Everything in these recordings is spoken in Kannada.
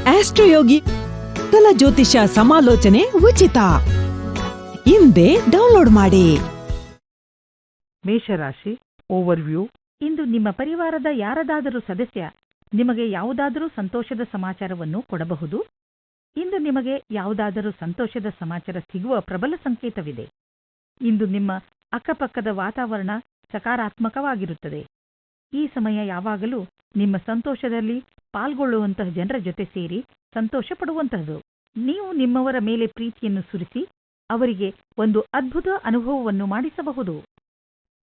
ಆಸ್ಟ್ರೋಯೋಗಿ ಸಕಲ ಜ್ಯೋತಿಷ ಸಮಾಲೋಚನೆ ಉಚಿತ. ಹಿಂದೆ ಡೌನ್ಲೋಡ್ ಮಾಡಿ. ಮೇಷರಾಶಿ ಓವರ್ವ್ಯೂ. ಇಂದು ನಿಮ್ಮ ಪರಿವಾರದ ಯಾರದಾದರೂ ಸದಸ್ಯ ನಿಮಗೆ ಯಾವುದಾದರೂ ಸಂತೋಷದ ಸಮಾಚಾರವನ್ನು ಕೊಡಬಹುದು. ಇಂದು ನಿಮಗೆ ಯಾವುದಾದರೂ ಸಂತೋಷದ ಸಮಾಚಾರ ಸಿಗುವ ಪ್ರಬಲ ಸಂಕೇತವಿದೆ. ಇಂದು ನಿಮ್ಮ ಅಕ್ಕಪಕ್ಕದ ವಾತಾವರಣ ಸಕಾರಾತ್ಮಕವಾಗಿರುತ್ತದೆ. ಈ ಸಮಯ ಯಾವಾಗಲೂ ನಿಮ್ಮ ಸಂತೋಷದಲ್ಲಿ ಪಾಲ್ಗೊಳ್ಳುವಂತಹ ಜನರ ಜೊತೆ ಸೇರಿ ಸಂತೋಷ ಪಡುವಂತಹದ್ದು. ನೀವು ನಿಮ್ಮವರ ಮೇಲೆ ಪ್ರೀತಿಯನ್ನು ಸುರಿಸಿ ಅವರಿಗೆ ಒಂದು ಅದ್ಭುತ ಅನುಭವವನ್ನು ಮಾಡಿಸಬಹುದು.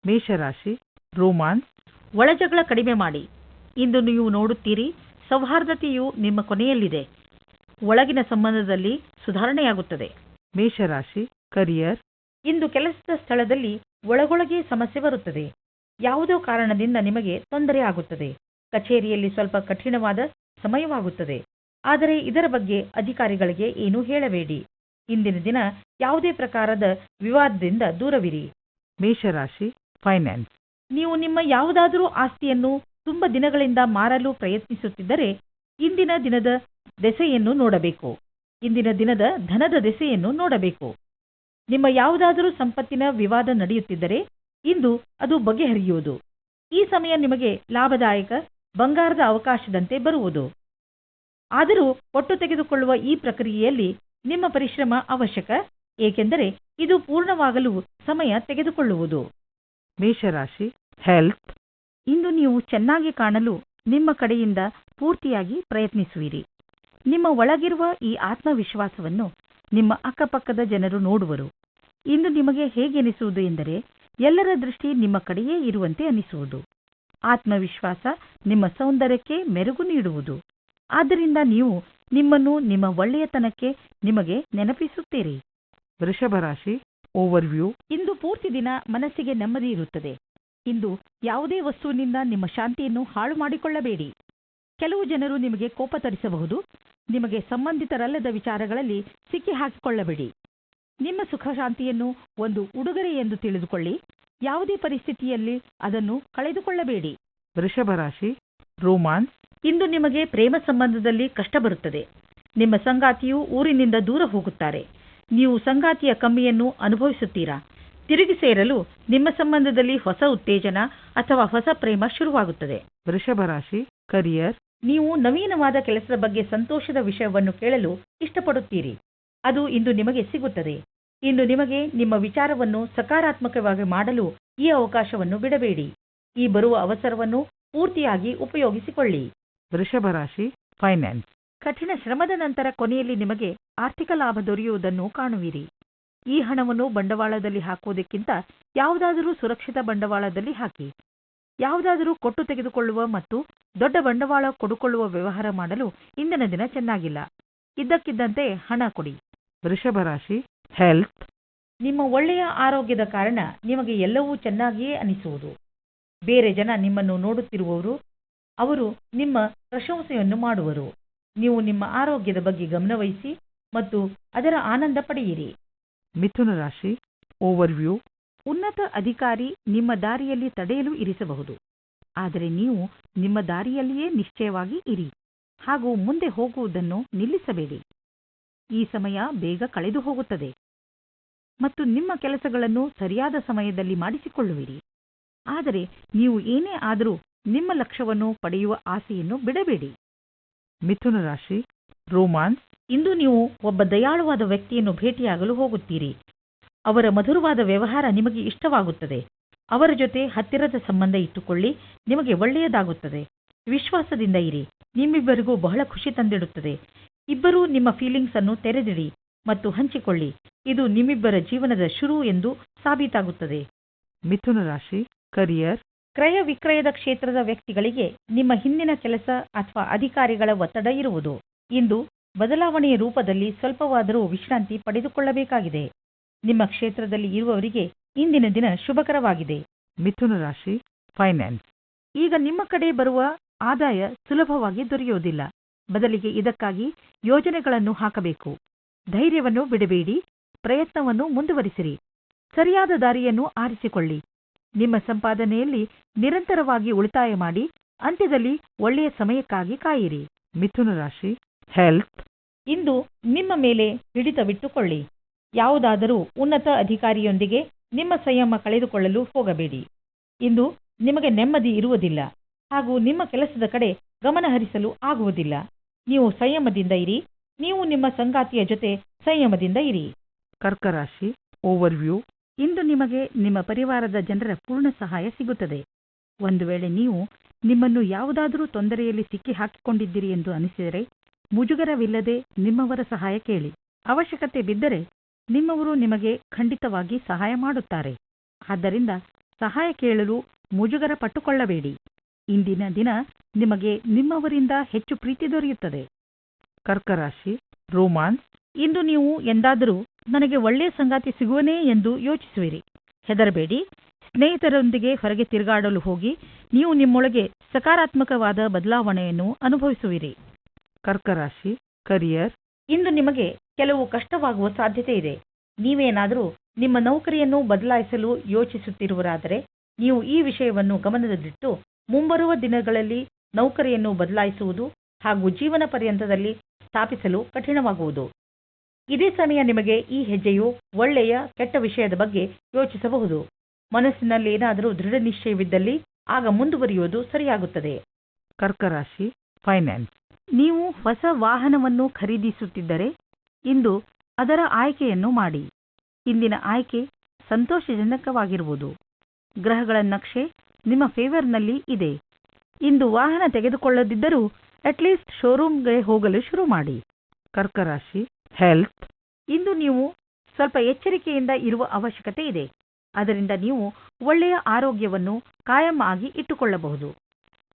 ಮೇಷರಾಶಿ ರೋಮಾನ್ಸ್. ಒಳಜಗಳ ಕಡಿಮೆ ಮಾಡಿ. ಇಂದು ನೀವು ನೋಡುತ್ತೀರಿ, ಸೌಹಾರ್ದತೆಯು ನಿಮ್ಮ ಕೊನೆಯಲ್ಲಿದೆ. ಒಳಗಿನ ಸಂಬಂಧದಲ್ಲಿ ಸುಧಾರಣೆಯಾಗುತ್ತದೆ. ಮೇಷರಾಶಿ ಕರಿಯರ್. ಇಂದು ಕೆಲಸದ ಸ್ಥಳದಲ್ಲಿ ಒಳಗೊಳಗೆ ಸಮಸ್ಯೆ ಬರುತ್ತದೆ. ಯಾವುದೋ ಕಾರಣದಿಂದ ನಿಮಗೆ ತೊಂದರೆ ಆಗುತ್ತದೆ. ಕಚೇರಿಯಲ್ಲಿ ಸ್ವಲ್ಪ ಕಠಿಣವಾದ ಸಮಯವಾಗುತ್ತದೆ. ಆದರೆ ಇದರ ಬಗ್ಗೆ ಅಧಿಕಾರಿಗಳಿಗೆ ಏನೂ ಹೇಳಬೇಡಿ. ಇಂದಿನ ದಿನ ಯಾವುದೇ ಪ್ರಕಾರದ ವಿವಾದದಿಂದ ದೂರವಿರಿ. ಮೇಷರಾಶಿ ಫೈನಾನ್ಸ್. ನೀವು ನಿಮ್ಮ ಯಾವುದಾದರೂ ಆಸ್ತಿಯನ್ನು ತುಂಬ ದಿನಗಳಿಂದ ಮಾರಲು ಪ್ರಯತ್ನಿಸುತ್ತಿದ್ದರೆ ಇಂದಿನ ದಿನದ ದೆಸೆಯನ್ನು ನೋಡಬೇಕು. ಇಂದಿನ ದಿನದ ಧನದ ದೆಸೆಯನ್ನು ನೋಡಬೇಕು. ನಿಮ್ಮ ಯಾವುದಾದರೂ ಸಂಪತ್ತಿನ ವಿವಾದ ನಡೆಯುತ್ತಿದ್ದರೆ ಇಂದು ಅದು ಬಗೆಹರಿಯುವುದು. ಈ ಸಮಯ ನಿಮಗೆ ಲಾಭದಾಯಕ ಬಂಗಾರದ ಅವಕಾಶದಂತೆ ಬರುವುದು. ಆದರೂ ಒಟ್ಟು ತೆಗೆದುಕೊಳ್ಳುವ ಈ ಪ್ರಕ್ರಿಯೆಯಲ್ಲಿ ನಿಮ್ಮ ಪರಿಶ್ರಮ ಅವಶ್ಯಕ, ಏಕೆಂದರೆ ಇದು ಪೂರ್ಣವಾಗಲು ಸಮಯ ತೆಗೆದುಕೊಳ್ಳುವುದು. ಮೇಷರಾಶಿ ಹೆಲ್ತ್. ಇಂದು ನೀವು ಚೆನ್ನಾಗಿ ಕಾಣಲು ನಿಮ್ಮ ಕಡೆಯಿಂದ ಪೂರ್ತಿಯಾಗಿ ಪ್ರಯತ್ನಿಸುವಿರಿ. ನಿಮ್ಮ ಒಳಗಿರುವ ಈ ಆತ್ಮವಿಶ್ವಾಸವನ್ನು ನಿಮ್ಮ ಅಕ್ಕಪಕ್ಕದ ಜನರು ನೋಡುವರು. ಇಂದು ನಿಮಗೆ ಹೇಗೆನಿಸುವುದು ಎಂದರೆ ಎಲ್ಲರ ದೃಷ್ಟಿ ನಿಮ್ಮ ಕಡೆಯೇ ಇರುವಂತೆ ಅನಿಸುವುದು. ಆತ್ಮವಿಶ್ವಾಸ ನಿಮ್ಮ ಸೌಂದರ್ಯಕ್ಕೆ ಮೆರುಗು ನೀಡುವುದು. ಆದ್ದರಿಂದ ನೀವು ನಿಮ್ಮನ್ನು ನಿಮ್ಮ ಒಳ್ಳೆಯತನಕ್ಕೆ ನಿಮಗೆ ನೆನಪಿಸುತ್ತೀರಿ. ವೃಷಭರಾಶಿ ಓವರ್ವ್ಯೂ. ಇಂದು ಪೂರ್ತಿ ದಿನ ಮನಸ್ಸಿಗೆ ನೆಮ್ಮದಿ ಇರುತ್ತದೆ. ಇಂದು ಯಾವುದೇ ವಸ್ತುವಿನಿಂದ ನಿಮ್ಮ ಶಾಂತಿಯನ್ನು ಹಾಳು ಮಾಡಿಕೊಳ್ಳಬೇಡಿ. ಕೆಲವು ಜನರು ನಿಮಗೆ ಕೋಪ ತರಿಸಬಹುದು. ನಿಮಗೆ ಸಂಬಂಧಿತರಲ್ಲದ ವಿಚಾರಗಳಲ್ಲಿ ಸಿಕ್ಕಿ ಹಾಕಿಕೊಳ್ಳಬೇಡಿ. ನಿಮ್ಮ ಸುಖ ಶಾಂತಿಯನ್ನು ಒಂದು ಉಡುಗೊರೆ ಎಂದು ತಿಳಿದುಕೊಳ್ಳಿ. ಯಾವುದೇ ಪರಿಸ್ಥಿತಿಯಲ್ಲಿ ಅದನ್ನು ಕಳೆದುಕೊಳ್ಳಬೇಡಿ. ವೃಷಭರಾಶಿ ರೋಮಾನ್ಸ್. ಇಂದು ನಿಮಗೆ ಪ್ರೇಮ ಸಂಬಂಧದಲ್ಲಿ ಕಷ್ಟ ಬರುತ್ತದೆ. ನಿಮ್ಮ ಸಂಗಾತಿಯು ಊರಿನಿಂದ ದೂರ ಹೋಗುತ್ತಾರೆ. ನೀವು ಸಂಗಾತಿಯ ಕಮ್ಮಿಯನ್ನು ಅನುಭವಿಸುತ್ತೀರಾ. ತಿರುಗಿ ಸೇರಲು ನಿಮ್ಮ ಸಂಬಂಧದಲ್ಲಿ ಹೊಸ ಉತ್ತೇಜನ ಅಥವಾ ಹೊಸ ಪ್ರೇಮ ಶುರುವಾಗುತ್ತದೆ. ವೃಷಭರಾಶಿ ಕರಿಯರ್. ನೀವು ನವೀನವಾದ ಕೆಲಸದ ಬಗ್ಗೆ ಸಂತೋಷದ ವಿಷಯವನ್ನು ಕೇಳಲು ಇಷ್ಟಪಡುತ್ತೀರಿ. ಅದು ಇಂದು ನಿಮಗೆ ಸಿಗುತ್ತದೆ. ಇಂದು ನಿಮಗೆ ನಿಮ್ಮ ವಿಚಾರವನ್ನು ಸಕಾರಾತ್ಮಕವಾಗಿ ಮಾಡಲು ಈ ಅವಕಾಶವನ್ನು ಬಿಡಬೇಡಿ. ಈ ಬರುವ ಅವಸರವನ್ನು ಪೂರ್ತಿಯಾಗಿ ಉಪಯೋಗಿಸಿಕೊಳ್ಳಿ. ವೃಷಭರಾಶಿ ಫೈನಾನ್ಸ್. ಕಠಿಣ ಶ್ರಮದ ನಂತರ ಕೊನೆಯಲ್ಲಿ ನಿಮಗೆ ಆರ್ಥಿಕ ಲಾಭ ದೊರೆಯುವುದನ್ನು ಕಾಣುವಿರಿ. ಈ ಹಣವನ್ನು ಬಂಡವಾಳದಲ್ಲಿ ಹಾಕುವುದಕ್ಕಿಂತ ಯಾವುದಾದರೂ ಸುರಕ್ಷಿತ ಬಂಡವಾಳದಲ್ಲಿ ಹಾಕಿ. ಯಾವುದಾದರೂ ಕೊಟ್ಟು ತೆಗೆದುಕೊಳ್ಳುವ ಮತ್ತು ದೊಡ್ಡ ಬಂಡವಾಳ ಕೊಡುಕೊಳ್ಳುವ ವ್ಯವಹಾರ ಮಾಡಲು ಇಂದಿನ ದಿನ ಚೆನ್ನಾಗಿಲ್ಲ. ಇದ್ದಕ್ಕಿದ್ದಂತೆ ಹಣ ಕೊಡಿ. ವೃಷಭರಾಶಿ ಹೆಲ್ತ್. ನಿಮ್ಮ ಒಳ್ಳೆಯ ಆರೋಗ್ಯದ ಕಾರಣ ನಿಮಗೆ ಎಲ್ಲವೂ ಚೆನ್ನಾಗಿಯೇ ಅನಿಸುವುದು. ಬೇರೆ ಜನ ನಿಮ್ಮನ್ನು ನೋಡುತ್ತಿರುವವರು, ಅವರು ನಿಮ್ಮ ಪ್ರಶಂಸೆಯನ್ನು ಮಾಡುವರು. ನೀವು ನಿಮ್ಮ ಆರೋಗ್ಯದ ಬಗ್ಗೆ ಗಮನವಹಿಸಿ ಮತ್ತು ಅದರ ಆನಂದ ಪಡೆಯಿರಿ. ಮಿಥುನ ರಾಶಿ ಓವರ್ವ್ಯೂ. ಉನ್ನತ ಅಧಿಕಾರಿ ನಿಮ್ಮ ದಾರಿಯಲ್ಲಿ ತಡೆಯಲು ಇರಿಸಬಹುದು. ಆದರೆ ನೀವು ನಿಮ್ಮ ದಾರಿಯಲ್ಲಿಯೇ ನಿಶ್ಚಯವಾಗಿ ಇರಿ ಹಾಗೂ ಮುಂದೆ ಹೋಗುವುದನ್ನು ನಿಲ್ಲಿಸಬೇಡಿ. ಈ ಸಮಯ ಬೇಗ ಕಳೆದು ಹೋಗುತ್ತದೆ ಮತ್ತು ನಿಮ್ಮ ಕೆಲಸಗಳನ್ನು ಸರಿಯಾದ ಸಮಯದಲ್ಲಿ ಮಾಡಿಸಿಕೊಳ್ಳುವಿರಿ. ಆದರೆ ನೀವು ಏನೇ ಆದರೂ ನಿಮ್ಮ ಲಕ್ಷ್ಯವನ್ನು ಪಡೆಯುವ ಆಸೆಯನ್ನು ಬಿಡಬೇಡಿ. ಮಿಥುನ ರಾಶಿ ರೋಮಾನ್ಸ್. ಇಂದು ನೀವು ಒಬ್ಬ ದಯಾಳುವಾದ ವ್ಯಕ್ತಿಯನ್ನು ಭೇಟಿಯಾಗಲು ಹೋಗುತ್ತೀರಿ. ಅವರ ಮಧುರವಾದ ವ್ಯವಹಾರ ನಿಮಗೆ ಇಷ್ಟವಾಗುತ್ತದೆ. ಅವರ ಜೊತೆ ಹತ್ತಿರದ ಸಂಬಂಧ ಇಟ್ಟುಕೊಳ್ಳಿ. ನಿಮಗೆ ಒಳ್ಳೆಯದಾಗುತ್ತದೆ. ವಿಶ್ವಾಸದಿಂದ ಇರಿ. ನಿಮ್ಮಿಬ್ಬರಿಗೂ ಬಹಳ ಖುಷಿ ತಂದಿಡುತ್ತದೆ. ಇಬ್ಬರೂ ನಿಮ್ಮ ಫೀಲಿಂಗ್ಸ್ ಅನ್ನು ತೆರೆದಿಡಿ ಮತ್ತು ಹಂಚಿಕೊಳ್ಳಿ. ಇದು ನಿಮ್ಮಿಬ್ಬರ ಜೀವನದ ಶುರು ಎಂದು ಸಾಬೀತಾಗುತ್ತದೆ. ಮಿಥುನ ರಾಶಿ ಕರಿಯರ್. ಕ್ರಯ ವಿಕ್ರಯದ ಕ್ಷೇತ್ರದ ವ್ಯಕ್ತಿಗಳಿಗೆ ನಿಮ್ಮ ಹಿಂದಿನ ಕೆಲಸ ಅಥವಾ ಅಧಿಕಾರಿಗಳ ಒತ್ತಡ ಇರುವುದು. ಇಂದು ಬದಲಾವಣೆಯ ರೂಪದಲ್ಲಿ ಸ್ವಲ್ಪವಾದರೂ ವಿಶ್ರಾಂತಿ ಪಡೆದುಕೊಳ್ಳಬೇಕಾಗಿದೆ. ನಿಮ್ಮ ಕ್ಷೇತ್ರದಲ್ಲಿ ಇರುವವರಿಗೆ ಇಂದಿನ ದಿನ ಶುಭಕರವಾಗಿದೆ. ಮಿಥುನ ರಾಶಿ ಫೈನಾನ್ಸ್. ಈಗ ನಿಮ್ಮ ಕಡೆ ಬರುವ ಆದಾಯ ಸುಲಭವಾಗಿ ದೊರೆಯುವುದಿಲ್ಲ. ಬದಲಿಗೆ ಇದಕ್ಕಾಗಿ ಯೋಜನೆಗಳನ್ನು ಹಾಕಬೇಕು. ಧೈರ್ಯವನ್ನು ಬಿಡಬೇಡಿ. ಪ್ರಯತ್ನವನ್ನು ಮುಂದುವರಿಸಿರಿ. ಸರಿಯಾದ ದಾರಿಯನ್ನು ಆರಿಸಿಕೊಳ್ಳಿ. ನಿಮ್ಮ ಸಂಪಾದನೆಯಲ್ಲಿ ನಿರಂತರವಾಗಿ ಉಳಿತಾಯ ಮಾಡಿ. ಅಂತ್ಯದಲ್ಲಿ ಒಳ್ಳೆಯ ಸಮಯಕ್ಕಾಗಿ ಕಾಯಿರಿ. ಮಿಥುನ ರಾಶಿ health, ಇಂದು ನಿಮ್ಮ ಮೇಲೆ ಹಿಡಿತವಿಟ್ಟುಕೊಳ್ಳಿ. ಯಾವುದಾದರೂ ಉನ್ನತ ಅಧಿಕಾರಿಯೊಂದಿಗೆ ನಿಮ್ಮ ಸಂಯಮ ಕಳೆದುಕೊಳ್ಳಲು ಹೋಗಬೇಡಿ. ಇಂದು ನಿಮಗೆ ನೆಮ್ಮದಿ ಇರುವುದಿಲ್ಲ ಹಾಗೂ ನಿಮ್ಮ ಕೆಲಸದ ಕಡೆ ಗಮನ ಹರಿಸಲು ಆಗುವುದಿಲ್ಲ. ನೀವು ಸಂಯಮದಿಂದ ಇರಿ. ನೀವು ನಿಮ್ಮ ಸಂಗಾತಿಯ ಜೊತೆ ಸಂಯಮದಿಂದ ಇರಿ. ಕರ್ಕ ರಾಶಿ ಓವರ್ವ್ಯೂ. ಇಂದು ನಿಮಗೆ ನಿಮ್ಮ ಪರಿವಾರದ ಜನರ ಪೂರ್ಣ ಸಹಾಯ ಸಿಗುತ್ತದೆ. ಒಂದು ವೇಳೆ ನೀವು ನಿಮ್ಮನ್ನು ಯಾವುದಾದರೂ ತೊಂದರೆಯಲ್ಲಿ ಸಿಕ್ಕಿ ಹಾಕಿಕೊಂಡಿದ್ದೀರಿ ಎಂದು ಅನಿಸಿದರೆ ಮುಜುಗರವಿಲ್ಲದೆ ನಿಮ್ಮವರ ಸಹಾಯ ಕೇಳಿ. ಅವಶ್ಯಕತೆ ಬಿದ್ದರೆ ನಿಮ್ಮವರು ನಿಮಗೆ ಖಂಡಿತವಾಗಿ ಸಹಾಯ ಮಾಡುತ್ತಾರೆ. ಆದ್ದರಿಂದ ಸಹಾಯ ಕೇಳಲು ಮುಜುಗರ ಪಟ್ಟುಕೊಳ್ಳಬೇಡಿ. ಇಂದಿನ ದಿನ ನಿಮಗೆ ನಿಮ್ಮವರಿಂದ ಹೆಚ್ಚು ಪ್ರೀತಿ ದೊರೆಯುತ್ತದೆ. ಕರ್ಕ ರಾಶಿ ರೋಮಾನ್ಸ್. ಇಂದು ನೀವು ಎಂದಾದರೂ ನನಗೆ ಒಳ್ಳೆಯ ಸಂಗಾತಿ ಸಿಗುವನೇ ಎಂದು ಯೋಚಿಸುವಿರಿ. ಹೆದರಬೇಡಿ. ಸ್ನೇಹಿತರೊಂದಿಗೆ ಹೊರಗೆ ತಿರುಗಾಡಲು ಹೋಗಿ ನೀವು ನಿಮ್ಮೊಳಗೆ ಸಕಾರಾತ್ಮಕವಾದ ಬದಲಾವಣೆಯನ್ನು ಅನುಭವಿಸುವಿರಿ. ಕರ್ಕ ರಾಶಿ ಕರಿಯರ್. ಇಂದು ನಿಮಗೆ ಕೆಲವು ಕಷ್ಟವಾಗುವ ಸಾಧ್ಯತೆ ಇದೆ. ನೀವೇನಾದರೂ ನಿಮ್ಮ ನೌಕರಿಯನ್ನು ಬದಲಾಯಿಸಲು ಯೋಚಿಸುತ್ತಿರುವರಾದರೆ ನೀವು ಈ ವಿಷಯವನ್ನು ಗಮನದಲ್ಲಿಟ್ಟು ಮುಂಬರುವ ದಿನಗಳಲ್ಲಿ ನೌಕರಿಯನ್ನು ಬದಲಾಯಿಸುವುದು ಹಾಗೂ ಜೀವನ ಪರ್ಯಂತದಲ್ಲಿ ಸ್ಥಾಪಿಸಲು ಕಠಿಣವಾಗುವುದು. ಇದೇ ಸಮಯ ನಿಮಗೆ ಈ ಹೆಜ್ಜೆಯು ಒಳ್ಳೆಯ ಕೆಟ್ಟ ವಿಷಯದ ಬಗ್ಗೆ ಯೋಚಿಸಬಹುದು. ಮನಸ್ಸಿನಲ್ಲಿ ಏನಾದರೂ ದೃಢ ನಿಶ್ಚಯವಿದ್ದಲ್ಲಿ ಆಗ ಮುಂದುವರಿಯುವುದು ಸರಿಯಾಗುತ್ತದೆ. ಕರ್ಕ ರಾಶಿ ಫೈನಾನ್ಸ್. ನೀವು ಹೊಸ ವಾಹನವನ್ನು ಖರೀದಿಸುತ್ತಿದ್ದರೆ ಇಂದು ಅದರ ಆಯ್ಕೆಯನ್ನು ಮಾಡಿ. ಇಂದಿನ ಆಯ್ಕೆ ಸಂತೋಷಜನಕವಾಗಿರುವುದು. ಗ್ರಹಗಳ ನಕ್ಷೆ ನಿಮ್ಮ ಫೇವರ್ನಲ್ಲಿ ಇದೆ. ಇಂದು ವಾಹನ ತೆಗೆದುಕೊಳ್ಳದಿದ್ದರೂ ಅಟ್ಲೀಸ್ಟ್ ಶೋರೂಮ್ಗೆ ಹೋಗಲು ಶುರು ಮಾಡಿ. ಕರ್ಕ ರಾಶಿ ಹೆಲ್ತ್. ಇಂದು ನೀವು ಸ್ವಲ್ಪ ಎಚ್ಚರಿಕೆಯಿಂದ ಇರುವ ಅವಶ್ಯಕತೆ ಇದೆ. ಅದರಿಂದ ನೀವು ಒಳ್ಳೆಯ ಆರೋಗ್ಯವನ್ನು ಕಾಯಂ ಆಗಿ ಇಟ್ಟುಕೊಳ್ಳಬಹುದು.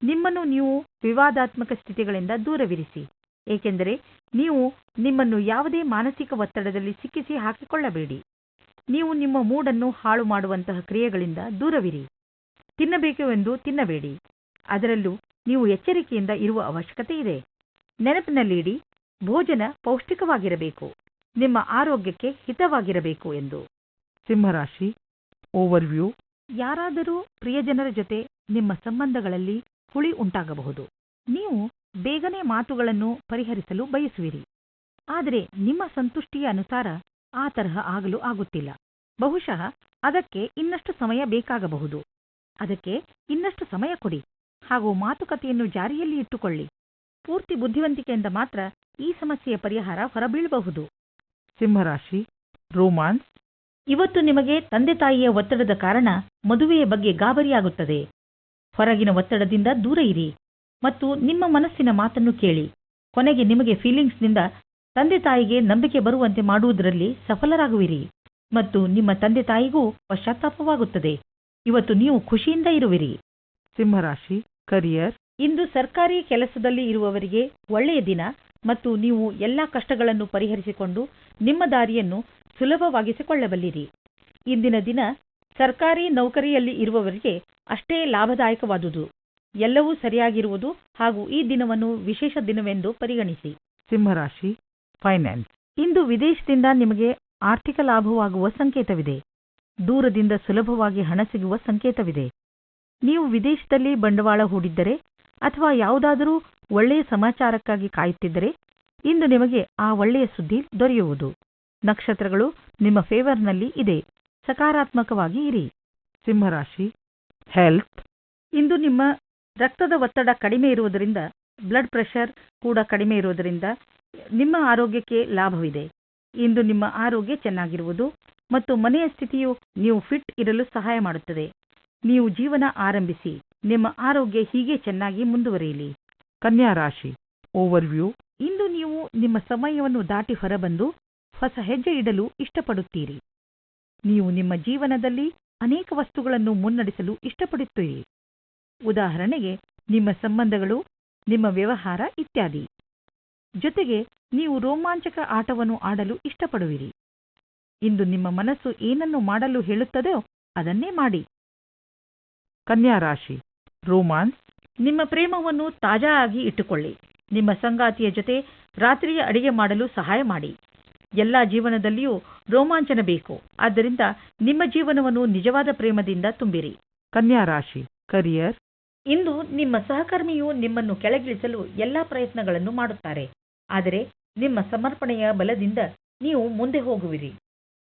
ನಿಮ್ಮನ್ನು ನೀವು ವಿವಾದಾತ್ಮಕ ಸ್ಥಿತಿಗಳಿಂದ ದೂರವಿರಿಸಿ, ಏಕೆಂದರೆ ನೀವು ನಿಮ್ಮನ್ನು ಯಾವುದೇ ಮಾನಸಿಕ ಒತ್ತಡದಲ್ಲಿ ಸಿಕ್ಕಿಸಿ ಹಾಕಿಕೊಳ್ಳಬೇಡಿ. ನೀವು ನಿಮ್ಮ ಮೂಡನ್ನು ಹಾಳು ಮಾಡುವಂತಹ ಕ್ರಿಯೆಗಳಿಂದ ದೂರವಿರಿ. ತಿನ್ನಬೇಕು ಎಂದು ತಿನ್ನಬೇಡಿ. ಅದರಲ್ಲೂ ನೀವು ಎಚ್ಚರಿಕೆಯಿಂದ ಇರುವ ಅವಶ್ಯಕತೆ ಇದೆ. ನೆನಪಿನಲ್ಲಿಡಿ, ಭೋಜನ ಪೌಷ್ಟಿಕವಾಗಿರಬೇಕು, ನಿಮ್ಮ ಆರೋಗ್ಯಕ್ಕೆ ಹಿತವಾಗಿರಬೇಕು ಎಂದು. ಸಿಂಹರಾಶಿ ಓವರ್ವ್ಯೂ. ಯಾರಾದರೂ ಪ್ರಿಯಜನರ ಜೊತೆ ನಿಮ್ಮ ಸಂಬಂಧಗಳಲ್ಲಿ ಹುಳಿ ಉಂಟಾಗಬಹುದು. ನೀವು ಬೇಗನೆ ಮಾತುಗಳನ್ನು ಪರಿಹರಿಸಲು ಬಯಸುವಿರಿ. ಆದರೆ ನಿಮ್ಮ ಸಂತುಷ್ಟಿಯ ಅನುಸಾರ ಆ ತರಹ ಆಗಲು ಆಗುತ್ತಿಲ್ಲ. ಬಹುಶಃ ಅದಕ್ಕೆ ಇನ್ನಷ್ಟು ಸಮಯ ಬೇಕಾಗಬಹುದು. ಅದಕ್ಕೆ ಇನ್ನಷ್ಟು ಸಮಯ ಕೊಡಿ ಹಾಗೂ ಮಾತುಕತೆಯನ್ನು ಜಾರಿಯಲ್ಲಿ ಇಟ್ಟುಕೊಳ್ಳಿ. ಪೂರ್ತಿ ಬುದ್ಧಿವಂತಿಕೆಯಿಂದ ಮಾತ್ರ ಈ ಸಮಸ್ಯೆಯ ಪರಿಹಾರ ಹೊರಬೀಳಬಹುದು. ಸಿಂಹರಾಶಿ ರೋಮಾನ್ಸ್. ಇವತ್ತು ನಿಮಗೆ ತಂದೆ ತಾಯಿಯ ಒತ್ತಡದ ಕಾರಣ ಮದುವೆಯ ಬಗ್ಗೆ ಗಾಬರಿಯಾಗುತ್ತದೆ. ಹೊರಗಿನ ಒತ್ತಡದಿಂದ ದೂರ ಇರಿ ಮತ್ತು ನಿಮ್ಮ ಮನಸ್ಸಿನ ಮಾತನ್ನು ಕೇಳಿ. ಕೊನೆಗೆ ನಿಮಗೆ ಫೀಲಿಂಗ್ಸ್ನಿಂದ ತಂದೆ ತಾಯಿಗೆ ನಂಬಿಕೆ ಬರುವಂತೆ ಮಾಡುವುದರಲ್ಲಿ ಸಫಲರಾಗುವಿರಿ ಮತ್ತು ನಿಮ್ಮ ತಂದೆ ತಾಯಿಗೂ ಪಶ್ಚಾತ್ತಾಪವಾಗುತ್ತದೆ. ಇವತ್ತು ನೀವು ಖುಷಿಯಿಂದ ಇರುವಿರಿ. ಸಿಂಹರಾಶಿ ಕರಿಯರ್. ಇಂದು ಸರ್ಕಾರಿ ಕೆಲಸದಲ್ಲಿ ಇರುವವರಿಗೆ ಒಳ್ಳೆಯ ದಿನ ಮತ್ತು ನೀವು ಎಲ್ಲಾ ಕಷ್ಟಗಳನ್ನು ಪರಿಹರಿಸಿಕೊಂಡು ನಿಮ್ಮ ದಾರಿಯನ್ನು ಸುಲಭವಾಗಿಸಿಕೊಳ್ಳಬಲ್ಲಿರಿ. ಇಂದಿನ ದಿನ ಸರ್ಕಾರಿ ನೌಕರಿಯಲ್ಲಿ ಇರುವವರಿಗೆ ಅಷ್ಟೇ ಲಾಭದಾಯಕವಾದುದು. ಎಲ್ಲವೂ ಸರಿಯಾಗಿರುವುದು ಹಾಗೂ ಈ ದಿನವನ್ನು ವಿಶೇಷ ದಿನವೆಂದು ಪರಿಗಣಿಸಿ. ಸಿಂಹರಾಶಿ ಫೈನಾನ್ಸ್. ಇಂದು ವಿದೇಶದಿಂದ ನಿಮಗೆ ಆರ್ಥಿಕ ಲಾಭವಾಗುವ ಸಂಕೇತವಿದೆ. ದೂರದಿಂದ ಸುಲಭವಾಗಿ ಹಣ ಸಿಗುವ ಸಂಕೇತವಿದೆ. ನೀವು ವಿದೇಶದಲ್ಲಿ ಬಂಡವಾಳ ಹೂಡಿದ್ದರೆ ಅಥವಾ ಯಾವುದಾದರೂ ಒಳ್ಳೆಯ ಸಮಾಚಾರಕ್ಕಾಗಿ ಕಾಯುತ್ತಿದ್ದರೆ ಇಂದು ನಿಮಗೆ ಆ ಒಳ್ಳೆಯ ಸುದ್ದಿ ದೊರೆಯುವುದು. ನಕ್ಷತ್ರಗಳು ನಿಮ್ಮ ಫೇವರ್ನಲ್ಲಿ ಇದೆ. ಸಕಾರಾತ್ಮಕವಾಗಿ ಇರಿ. ಸಿಂಹರಾಶಿ ಹೆಲ್ತ್. ಇಂದು ನಿಮ್ಮ ರಕ್ತದ ಒತ್ತಡ ಕಡಿಮೆ ಇರುವುದರಿಂದ, ಬ್ಲಡ್ ಪ್ರೆಷರ್ ಕೂಡ ಕಡಿಮೆ ಇರುವುದರಿಂದ ನಿಮ್ಮ ಆರೋಗ್ಯಕ್ಕೆ ಲಾಭವಿದೆ. ಇಂದು ನಿಮ್ಮ ಆರೋಗ್ಯ ಚೆನ್ನಾಗಿರುವುದು ಮತ್ತು ಮನೆಯ ಸ್ಥಿತಿಯು ನೀವು ಫಿಟ್ ಇರಲು ಸಹಾಯ ಮಾಡುತ್ತದೆ. ನೀವು ಜೀವನ ಆರಂಭಿಸಿ. ನಿಮ್ಮ ಆರೋಗ್ಯ ಹೀಗೆ ಚೆನ್ನಾಗಿ ಮುಂದುವರಿಯಲಿ. ಕನ್ಯಾ ರಾಶಿ ಓವರ್ವ್ಯೂ. ಇಂದು ನೀವು ನಿಮ್ಮ ಸಮಯವನ್ನು ದಾಟಿ ಹೊರಬಂದು ಹೊಸ ಹೆಜ್ಜೆ ಇಡಲು ಇಷ್ಟಪಡುತ್ತೀರಿ. ನೀವು ನಿಮ್ಮ ಜೀವನದಲ್ಲಿ ಅನೇಕ ವಸ್ತುಗಳನ್ನು ಮುನ್ನಡೆಸಲು ಇಷ್ಟಪಡುತ್ತೀರಿ. ಉದಾಹರಣೆಗೆ ನಿಮ್ಮ ಸಂಬಂಧಗಳು, ನಿಮ್ಮ ವ್ಯವಹಾರ ಇತ್ಯಾದಿ. ಜೊತೆಗೆ ನೀವು ರೋಮಾಂಚಕ ಆಟವನ್ನು ಆಡಲು ಇಷ್ಟಪಡುವಿರಿ. ಇಂದು ನಿಮ್ಮ ಮನಸ್ಸು ಏನನ್ನು ಮಾಡಲು ಹೇಳುತ್ತದೋ ಅದನ್ನೇ ಮಾಡಿ. ಕನ್ಯಾ ರಾಶಿ ರೋಮಾನ್ಸ್. ನಿಮ್ಮ ಪ್ರೇಮವನ್ನು ತಾಜಾ ಆಗಿ ಇಟ್ಟುಕೊಳ್ಳಿ. ನಿಮ್ಮ ಸಂಗಾತಿಯ ಜೊತೆ ರಾತ್ರಿಯ ಅಡಿಗೆ ಮಾಡಲು ಸಹಾಯ ಮಾಡಿ. ಎಲ್ಲ ಜೀವನದಲ್ಲಿಯೂ ರೋಮಾಂಚನ ಬೇಕು. ಆದ್ದರಿಂದ ನಿಮ್ಮ ಜೀವನವನ್ನು ನಿಜವಾದ ಪ್ರೇಮದಿಂದ ತುಂಬಿರಿ. ಕನ್ಯಾ ರಾಶಿ ಕರಿಯರ್. ಇಂದು ನಿಮ್ಮ ಸಹಕರ್ಮಿಯು ನಿಮ್ಮನ್ನು ಕೆಳಗಿಳಿಸಲು ಎಲ್ಲಾ ಪ್ರಯತ್ನಗಳನ್ನು ಮಾಡುತ್ತಾರೆ. ಆದರೆ ನಿಮ್ಮ ಸಮರ್ಪಣೆಯ ಬಲದಿಂದ ನೀವು ಮುಂದೆ ಹೋಗುವಿರಿ.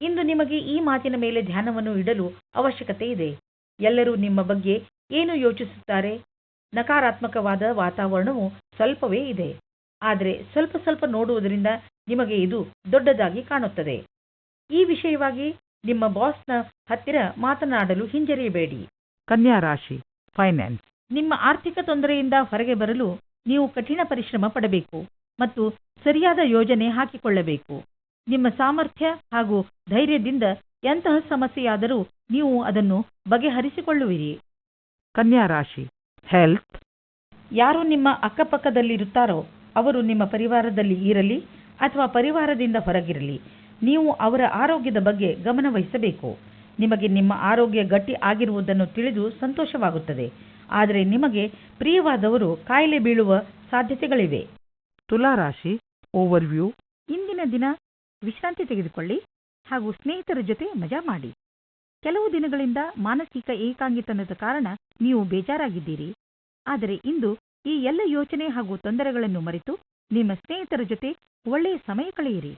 ಇಂದು ನಿಮಗೆ ಈ ಮಾತಿನ ಮೇಲೆ ಧ್ಯಾನವನ್ನು ಇಡಲು ಅವಶ್ಯಕತೆ ಇದೆ. ಎಲ್ಲರೂ ನಿಮ್ಮ ಬಗ್ಗೆ ಏನು ಯೋಚಿಸುತ್ತಾರೆ? ನಕಾರಾತ್ಮಕವಾದ ವಾತಾವರಣವು ಸ್ವಲ್ಪವೇ ಇದೆ, ಆದರೆ ಸ್ವಲ್ಪ ಸ್ವಲ್ಪ ನೋಡುವುದರಿಂದ ನಿಮಗೆ ಇದು ದೊಡ್ಡದಾಗಿ ಕಾಣುತ್ತದೆ. ಈ ವಿಷಯವಾಗಿ ನಿಮ್ಮ ಬಾಸ್ನ ಹತ್ತಿರ ಮಾತನಾಡಲು ಹಿಂಜರಿಯಬೇಡಿ. ಕನ್ಯಾ ರಾಶಿ ಫೈನಾನ್ಸ್. ನಿಮ್ಮ ಆರ್ಥಿಕ ತೊಂದರೆಯಿಂದ ಹೊರಗೆ ಬರಲು ನೀವು ಕಠಿಣ ಪರಿಶ್ರಮ ಪಡಬೇಕು ಮತ್ತು ಸರಿಯಾದ ಯೋಜನೆ ಹಾಕಿಕೊಳ್ಳಬೇಕು. ನಿಮ್ಮ ಸಾಮರ್ಥ್ಯ ಹಾಗೂ ಧೈರ್ಯದಿಂದ ಎಂತಹ ಸಮಸ್ಯೆಯಾದರೂ ನೀವು ಅದನ್ನು ಬಗೆಹರಿಸಿಕೊಳ್ಳುವಿರಿ. ಕನ್ಯಾ ರಾಶಿ ಹೆಲ್ತ್. ಯಾರು ನಿಮ್ಮ ಅಕ್ಕಪಕ್ಕದಲ್ಲಿರುತ್ತಾರೋ ಅವರು ನಿಮ್ಮ ಪರಿವಾರದಲ್ಲಿ ಇರಲಿ ಅಥವಾ ಪರಿವಾರದಿಂದ ಹೊರಗಿರಲಿ, ನೀವು ಅವರ ಆರೋಗ್ಯದ ಬಗ್ಗೆ ಗಮನ ವಹಿಸಬೇಕು. ನಿಮಗೆ ನಿಮ್ಮ ಆರೋಗ್ಯ ಗಟ್ಟಿ ಆಗಿರುವುದನ್ನು ತಿಳಿದು ಸಂತೋಷವಾಗುತ್ತದೆ, ಆದರೆ ನಿಮಗೆ ಪ್ರಿಯವಾದವರು ಕಾಯಿಲೆ ಬೀಳುವ ಸಾಧ್ಯತೆಗಳಿವೆ. ತುಲಾ ರಾಶಿ ಓವರ್ವ್ಯೂ. ಇಂದಿನ ದಿನ ವಿಶ್ರಾಂತಿ ತೆಗೆದುಕೊಳ್ಳಿ ಹಾಗೂ ಸ್ನೇಹಿತರ ಜೊತೆ ಮಜಾ ಮಾಡಿ. ಕೆಲವು ದಿನಗಳಿಂದ ಮಾನಸಿಕ ಏಕಾಂಗಿತನದ ಕಾರಣ ನೀವು ಬೇಜಾರಾಗಿದ್ದೀರಿ, ಆದರೆ ಇಂದು ಈ ಎಲ್ಲ ಯೋಚನೆ ಹಾಗೂ ತೊಂದರೆಗಳನ್ನು ಮರೆತು ನಿಮ್ಮ ಸ್ನೇಹಿತರ ಜೊತೆ ಒಳ್ಳೆಯ ಸಮಯ ಕಳೆಯಿರಿ.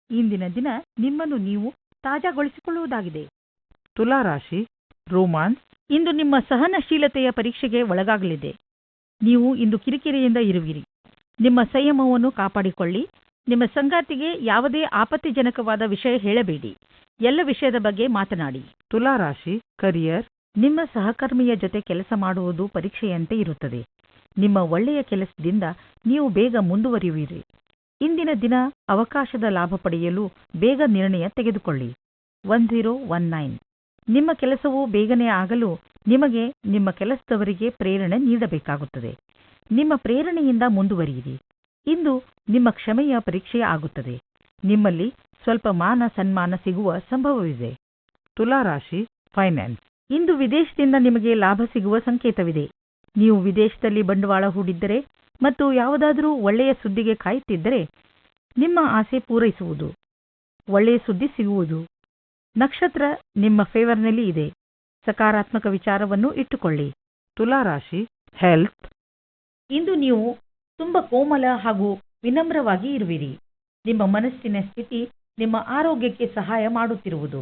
ಇಂದಿನ ದಿನ ನಿಮ್ಮನ್ನು ನೀವು ತಾಜಾಗೊಳಿಸಿಕೊಳ್ಳುವುದಾಗಿದೆ. ತುಲಾ ರಾಶಿ ರೋಮಾನ್ಸ್. ಇಂದು ನಿಮ್ಮ ಸಹನಶೀಲತೆಯ ಪರೀಕ್ಷೆಗೆ ಒಳಗಾಗಲಿದೆ. ನೀವು ಇಂದು ಕಿರಿಕಿರಿಯಿಂದ ಇರುವಿರಿ. ನಿಮ್ಮ ಸಂಯಮವನ್ನು ಕಾಪಾಡಿಕೊಳ್ಳಿ. ನಿಮ್ಮ ಸಂಗಾತಿಗೆ ಯಾವುದೇ ಆಪತ್ತಿಜನಕವಾದ ವಿಷಯ ಹೇಳಬೇಡಿ. ಎಲ್ಲ ವಿಷಯದ ಬಗ್ಗೆ ಮಾತನಾಡಿ. ತುಲಾ ರಾಶಿ ಕರಿಯರ್. ನಿಮ್ಮ ಸಹಕರ್ಮಿಯ ಜೊತೆ ಕೆಲಸ ಮಾಡುವುದು ಪರೀಕ್ಷೆಯಂತೆ ಇರುತ್ತದೆ. ನಿಮ್ಮ ಒಳ್ಳೆಯ ಕೆಲಸದಿಂದ ನೀವು ಬೇಗ ಮುಂದುವರಿಯುವಿರಿ. ಇಂದಿನ ದಿನ ಅವಕಾಶದ ಲಾಭ ಪಡೆಯಲು ಬೇಗ ನಿರ್ಣಯ ತೆಗೆದುಕೊಳ್ಳಿ. 1019. ನಿಮ್ಮ ಕೆಲಸವು ಬೇಗನೆ ಆಗಲು ನಿಮಗೆ ನಿಮ್ಮ ಕೆಲಸದವರಿಗೆ ಪ್ರೇರಣೆ ನೀಡಬೇಕಾಗುತ್ತದೆ. ನಿಮ್ಮ ಪ್ರೇರಣೆಯಿಂದ ಮುಂದುವರಿಯಿರಿ. ಇಂದು ನಿಮ್ಮ ಕ್ಷಮೆಯ ಪರೀಕ್ಷೆ ಆಗುತ್ತದೆ. ನಿಮ್ಮಲ್ಲಿ ಸ್ವಲ್ಪ ಮಾನ ಸನ್ಮಾನ ಸಿಗುವ ಸಂಭವವಿದೆ. ತುಲಾ ರಾಶಿ ಫೈನಾನ್ಸ್. ಇಂದು ವಿದೇಶದಿಂದ ನಿಮಗೆ ಲಾಭ ಸಿಗುವ ಸಂಕೇತವಿದೆ. ನೀವು ವಿದೇಶದಲ್ಲಿ ಬಂಡವಾಳ ಹೂಡಿದ್ದರೆ ಮತ್ತು ಯಾವುದಾದರೂ ಒಳ್ಳೆಯ ಸುದ್ದಿಗೆ ಕಾಯುತ್ತಿದ್ದರೆ ನಿಮ್ಮ ಆಸೆ ಪೂರೈಸುವುದು, ಒಳ್ಳೆಯ ಸುದ್ದಿ ಸಿಗುವುದು. ನಕ್ಷತ್ರ ನಿಮ್ಮ ಫೇವರ್ನಲ್ಲಿ ಇದೆ. ಸಕಾರಾತ್ಮಕ ವಿಚಾರವನ್ನು ಇಟ್ಟುಕೊಳ್ಳಿ. ತುಲಾ ರಾಶಿ ಹೆಲ್ತ್. ಇಂದು ನೀವು ತುಂಬ ಕೋಮಲ ಹಾಗೂ ವಿನಮ್ರವಾಗಿ ಇರುವಿರಿ. ನಿಮ್ಮ ಮನಸ್ಸಿನ ಸ್ಥಿತಿ ನಿಮ್ಮ ಆರೋಗ್ಯಕ್ಕೆ ಸಹಾಯ ಮಾಡುತ್ತಿರುವುದು.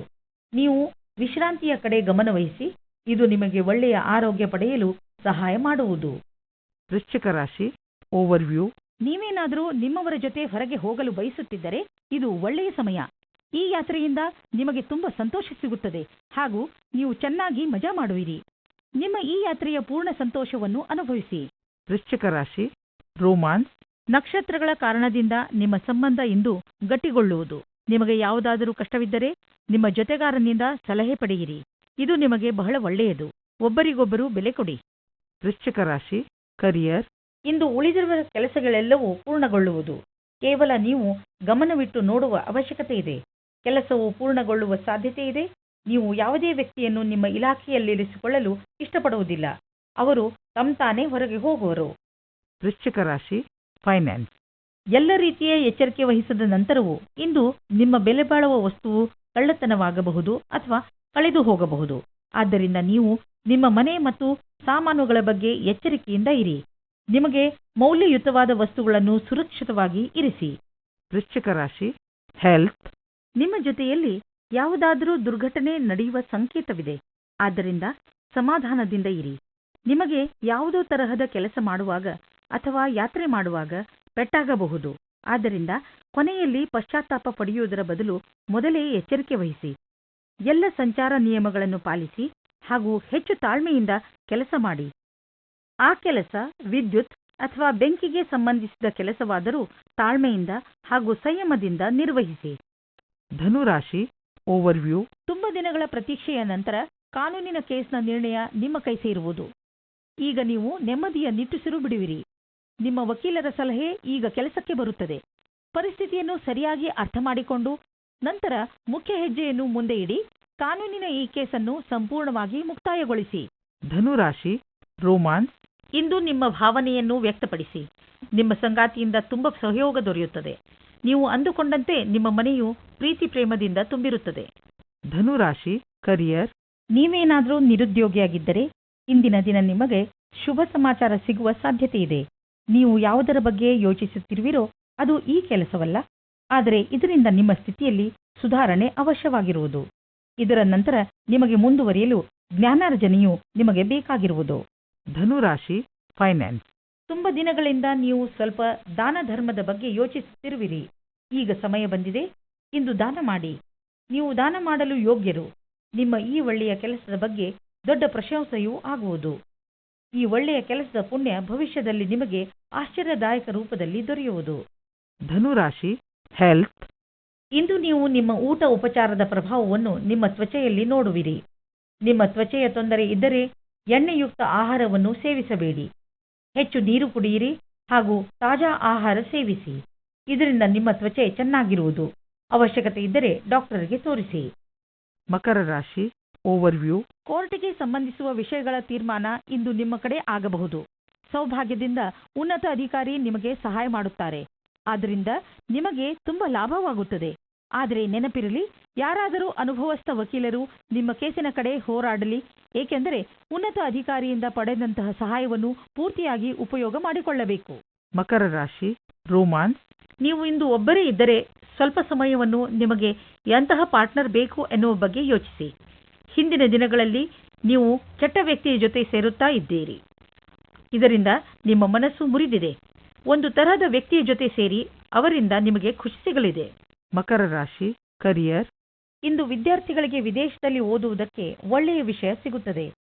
ನೀವು ವಿಶ್ರಾಂತಿಯ ಕಡೆ ಗಮನವಹಿಸಿ, ಇದು ನಿಮಗೆ ಒಳ್ಳೆಯ ಆರೋಗ್ಯ ಪಡೆಯಲು ಸಹಾಯ ಮಾಡುವುದು. ವೃಶ್ಚಿಕ ರಾಶಿ ಓವರ್ವ್ಯೂ. ನೀವೇನಾದರೂ ನಿಮ್ಮವರ ಜೊತೆ ಹೊರಗೆ ಹೋಗಲು ಬಯಸುತ್ತಿದ್ದರೆ ಇದು ಒಳ್ಳೆಯ ಸಮಯ. ಈ ಯಾತ್ರೆಯಿಂದ ನಿಮಗೆ ತುಂಬ ಸಂತೋಷ ಸಿಗುತ್ತದೆ ಹಾಗೂ ನೀವು ಚೆನ್ನಾಗಿ ಮಜಾ ಮಾಡುವಿರಿ. ನಿಮ್ಮ ಈ ಯಾತ್ರೆಯ ಪೂರ್ಣ ಸಂತೋಷವನ್ನು ಅನುಭವಿಸಿ. ವೃಶ್ಚಿಕ ರಾಶಿ ರೋಮಾನ್ಸ್. ನಕ್ಷತ್ರಗಳ ಕಾರಣದಿಂದ ನಿಮ್ಮ ಸಂಬಂಧ ಇಂದು ಗಟ್ಟಿಗೊಳ್ಳುವುದು. ನಿಮಗೆ ಯಾವುದಾದರೂ ಕಷ್ಟವಿದ್ದರೆ ನಿಮ್ಮ ಜೊತೆಗಾರನಿಂದ ಸಲಹೆ ಪಡೆಯಿರಿ. ಇದು ನಿಮಗೆ ಬಹಳ ಒಳ್ಳೆಯದು. ಒಬ್ಬರಿಗೊಬ್ಬರು ಬೆಲೆ ಕೊಡಿ. ವೃಶ್ಚಿಕ ರಾಶಿ ಕರಿಯರ್. ಇಂದು ಉಳಿದಿರುವ ಕೆಲಸಗಳೆಲ್ಲವೂ ಪೂರ್ಣಗೊಳ್ಳುವುದು. ಕೇವಲ ನೀವು ಗಮನವಿಟ್ಟು ನೋಡುವ ಅವಶ್ಯಕತೆ ಇದೆ. ಕೆಲಸವು ಪೂರ್ಣಗೊಳ್ಳುವ ಸಾಧ್ಯತೆ ಇದೆ. ನೀವು ಯಾವುದೇ ವ್ಯಕ್ತಿಯನ್ನು ನಿಮ್ಮ ಇಲಾಖೆಯಲ್ಲಿರಿಸಿಕೊಳ್ಳಲು ಇಷ್ಟಪಡುವುದಿಲ್ಲ. ಅವರು ತಾನೇ ಹೊರಗೆ ಹೋಗುವರು. ವೃಶ್ಚಿಕ ರಾಶಿ ಫೈನಾನ್ಸ್. ಎಲ್ಲ ರೀತಿಯ ಎಚ್ಚರಿಕೆ ವಹಿಸಿದ ನಂತರವೂ ಇಂದು ನಿಮ್ಮ ಬೆಲೆ ಬಾಳುವ ವಸ್ತುವು ಕಳ್ಳತನವಾಗಬಹುದು ಅಥವಾ ಕಳೆದು ಹೋಗಬಹುದು. ಆದ್ದರಿಂದ ನೀವು ನಿಮ್ಮ ಮನೆ ಮತ್ತು ಸಾಮಾನುಗಳ ಬಗ್ಗೆ ಎಚ್ಚರಿಕೆಯಿಂದ ಇರಿ. ನಿಮಗೆ ಮೌಲ್ಯಯುತವಾದ ವಸ್ತುಗಳನ್ನು ಸುರಕ್ಷಿತವಾಗಿ ಇರಿಸಿ. ವೃಶ್ಚಿಕ ರಾಶಿ ಹೆಲ್ತ್. ನಿಮ್ಮ ಜೊತೆಯಲ್ಲಿ ಯಾವುದಾದರೂ ದುರ್ಘಟನೆ ನಡೆಯುವ ಸಂಕೇತವಿದೆ. ಆದ್ದರಿಂದ ಸಮಾಧಾನದಿಂದ ಇರಿ. ನಿಮಗೆ ಯಾವುದೋ ತರಹದ ಕೆಲಸ ಮಾಡುವಾಗ ಅಥವಾ ಯಾತ್ರೆ ಮಾಡುವಾಗ ಪೆಟ್ಟಾಗಬಹುದು. ಆದ್ದರಿಂದ ಕೊನೆಯಲ್ಲಿ ಪಶ್ಚಾತ್ತಾಪ ಪಡೆಯುವುದರ ಬದಲು ಮೊದಲೇ ಎಚ್ಚರಿಕೆ ವಹಿಸಿ. ಎಲ್ಲ ಸಂಚಾರ ನಿಯಮಗಳನ್ನು ಪಾಲಿಸಿ ಹಾಗೂ ಹೆಚ್ಚು ತಾಳ್ಮೆಯಿಂದ ಕೆಲಸ ಮಾಡಿ. ಆ ಕೆಲಸ ವಿದ್ಯುತ್ ಅಥವಾ ಬೆಂಕಿಗೆ ಸಂಬಂಧಿಸಿದ ಕೆಲಸವಾದರೂ ತಾಳ್ಮೆಯಿಂದ ಹಾಗೂ ಸಂಯಮದಿಂದ ನಿರ್ವಹಿಸಿ. ಧನುರಾಶಿ ಓವರ್ವ್ಯೂ. ತುಂಬ ದಿನಗಳ ಪ್ರತೀಕ್ಷೆಯ ನಂತರ ಕಾನೂನಿನ ಕೇಸ್ನ ನಿರ್ಣಯ ನಿಮ್ಮ ಕೈ ಸೇರುವುದು. ಈಗ ನೀವು ನೆಮ್ಮದಿಯ ನಿಟ್ಟುಸಿರು ಬಿಡುವಿರಿ. ನಿಮ್ಮ ವಕೀಲರ ಸಲಹೆ ಈಗ ಕೆಲಸಕ್ಕೆ ಬರುತ್ತದೆ. ಪರಿಸ್ಥಿತಿಯನ್ನು ಸರಿಯಾಗಿ ಅರ್ಥ ಮಾಡಿಕೊಂಡು ನಂತರ ಮುಖ್ಯ ಹೆಜ್ಜೆಯನ್ನು ಮುಂದೆ ಇಡಿ. ಕಾನೂನಿನ ಈ ಕೇಸನ್ನು ಸಂಪೂರ್ಣವಾಗಿ ಮುಕ್ತಾಯಗೊಳಿಸಿ. ಧನುರಾಶಿ ರೋಮಾನ್ಸ್. ಇಂದು ನಿಮ್ಮ ಭಾವನೆಯನ್ನು ವ್ಯಕ್ತಪಡಿಸಿ. ನಿಮ್ಮ ಸಂಗಾತಿಯಿಂದ ತುಂಬ ಸಹಯೋಗ ದೊರೆಯುತ್ತದೆ. ನೀವು ಅಂದುಕೊಂಡಂತೆ ನಿಮ್ಮ ಮನೆಯು ಪ್ರೀತಿ ಪ್ರೇಮದಿಂದ ತುಂಬಿರುತ್ತದೆ. ಧನುರಾಶಿ ಕರಿಯರ್. ನೀವೇನಾದರೂ ನಿರುದ್ಯೋಗಿಯಾಗಿದ್ದರೆ ಇಂದಿನ ದಿನ ನಿಮಗೆ ಶುಭ ಸಮಾಚಾರ ಸಿಗುವ ಸಾಧ್ಯತೆ ಇದೆ. ನೀವು ಯಾವುದರ ಬಗ್ಗೆ ಯೋಚಿಸುತ್ತಿರುವಿರೋ ಅದು ಈ ಕೆಲಸವಲ್ಲ, ಆದರೆ ಇದರಿಂದ ನಿಮ್ಮ ಸ್ಥಿತಿಯಲ್ಲಿ ಸುಧಾರಣೆ ಅವಶ್ಯವಾಗಿರುವುದು. ಇದರ ನಂತರ ನಿಮಗೆ ಮುಂದುವರಿಯಲು ಜ್ಞಾನಾರ್ಜನೆಯು ನಿಮಗೆ ಬೇಕಾಗಿರುವುದು. ಧನುರಾಶಿ ಫೈನಾನ್ಸ್. ತುಂಬ ದಿನಗಳಿಂದ ನೀವು ಸ್ವಲ್ಪ ದಾನ ಧರ್ಮದ ಬಗ್ಗೆ ಯೋಚಿಸುತ್ತಿರುವಿರಿ. ಈಗ ಸಮಯ ಬಂದಿದೆ. ಇಂದು ದಾನ ಮಾಡಿ. ನೀವು ದಾನ ಮಾಡಲು ಯೋಗ್ಯರು. ನಿಮ್ಮ ಈ ಒಳ್ಳೆಯ ಕೆಲಸದ ಬಗ್ಗೆ ದೊಡ್ಡ ಪ್ರಶಂಸೆಯೂ ಆಗುವುದು. ಈ ಒಳ್ಳೆಯ ಕೆಲಸದ ಪುಣ್ಯ ಭವಿಷ್ಯದಲ್ಲಿ ನಿಮಗೆ ಆಶ್ಚರ್ಯದಾಯಕ ರೂಪದಲ್ಲಿ ದೊರೆಯುವುದು. ಧನುರಾಶಿ ಹೆಲ್ತ್. ಇಂದು ನೀವು ನಿಮ್ಮ ಊಟ ಉಪಚಾರದ ಪ್ರಭಾವವನ್ನು ನಿಮ್ಮ ತ್ವಚೆಯಲ್ಲಿ ನೋಡುವಿರಿ. ನಿಮ್ಮ ತ್ವಚೆಯ ತೊಂದರೆ ಇದ್ದರೆ ಎಣ್ಣೆಯುಕ್ತ ಆಹಾರವನ್ನು ಸೇವಿಸಬೇಡಿ. ಹೆಚ್ಚು ನೀರು ಕುಡಿಯಿರಿ ಹಾಗೂ ತಾಜಾ ಆಹಾರ ಸೇವಿಸಿ. ಇದರಿಂದ ನಿಮ್ಮ ತ್ವಚೆ ಚೆನ್ನಾಗಿರುವುದು. ಅವಶ್ಯಕತೆ ಇದ್ದರೆ ಡಾಕ್ಟರ್ಗೆ ತೋರಿಸಿ. ಮಕರ ರಾಶಿ ಓವರ್ವ್ಯೂ. ಕೋರ್ಟ್ಗೆ ಸಂಬಂಧಿಸುವ ವಿಷಯಗಳ ತೀರ್ಮಾನ ಇಂದು ನಿಮ್ಮ ಕಡೆ ಆಗಬಹುದು. ಸೌಭಾಗ್ಯದಿಂದ ಉನ್ನತ ಅಧಿಕಾರಿ ನಿಮಗೆ ಸಹಾಯ ಮಾಡುತ್ತಾರೆ. ಆದ್ದರಿಂದ ನಿಮಗೆ ತುಂಬ ಲಾಭವಾಗುತ್ತದೆ. ಆದರೆ ನೆನಪಿರಲಿ, ಯಾರಾದರೂ ಅನುಭವಸ್ಥ ವಕೀಲರು ನಿಮ್ಮ ಕೇಸಿನ ಕಡೆ ಹೋರಾಡಲಿ, ಏಕೆಂದರೆ ಉನ್ನತ ಅಧಿಕಾರಿಯಿಂದ ಪಡೆದಂತಹ ಸಹಾಯವನ್ನು ಪೂರ್ತಿಯಾಗಿ ಉಪಯೋಗ ಮಾಡಿಕೊಳ್ಳಬೇಕು. ಮಕರ ರಾಶಿ ರೋಮಾನ್ಸ್. ನೀವು ಇಂದು ಒಬ್ಬರೇ ಇದ್ದರೆ ಸ್ವಲ್ಪ ಸಮಯವನ್ನು ನಿಮಗೆ ಎಂತಹ ಪಾರ್ಟ್ನರ್ ಬೇಕು ಎನ್ನುವ ಬಗ್ಗೆ ಯೋಚಿಸಿ. ಹಿಂದಿನ ದಿನಗಳಲ್ಲಿ ನೀವು ಕೆಟ್ಟ ವ್ಯಕ್ತಿಯ ಜೊತೆ ಸೇರುತ್ತಾ ಇದ್ದೀರಿ. ಇದರಿಂದ ನಿಮ್ಮ ಮನಸ್ಸು ಮುರಿದಿದೆ. ಒಂದು ತರಹದ ವ್ಯಕ್ತಿಯ ಜೊತೆ ಸೇರಿ ಅವರಿಂದ ನಿಮಗೆ ಖುಷಿ ಸಿಗಲಿದೆ. ಮಕರ ರಾಶಿ ಕರಿಯರ್. ಇಂದು ವಿದ್ಯಾರ್ಥಿಗಳಿಗೆ ವಿದೇಶದಲ್ಲಿ ಓದುವುದಕ್ಕೆ ಒಳ್ಳೆಯ ವಿಷಯ ಸಿಗುತ್ತದೆ.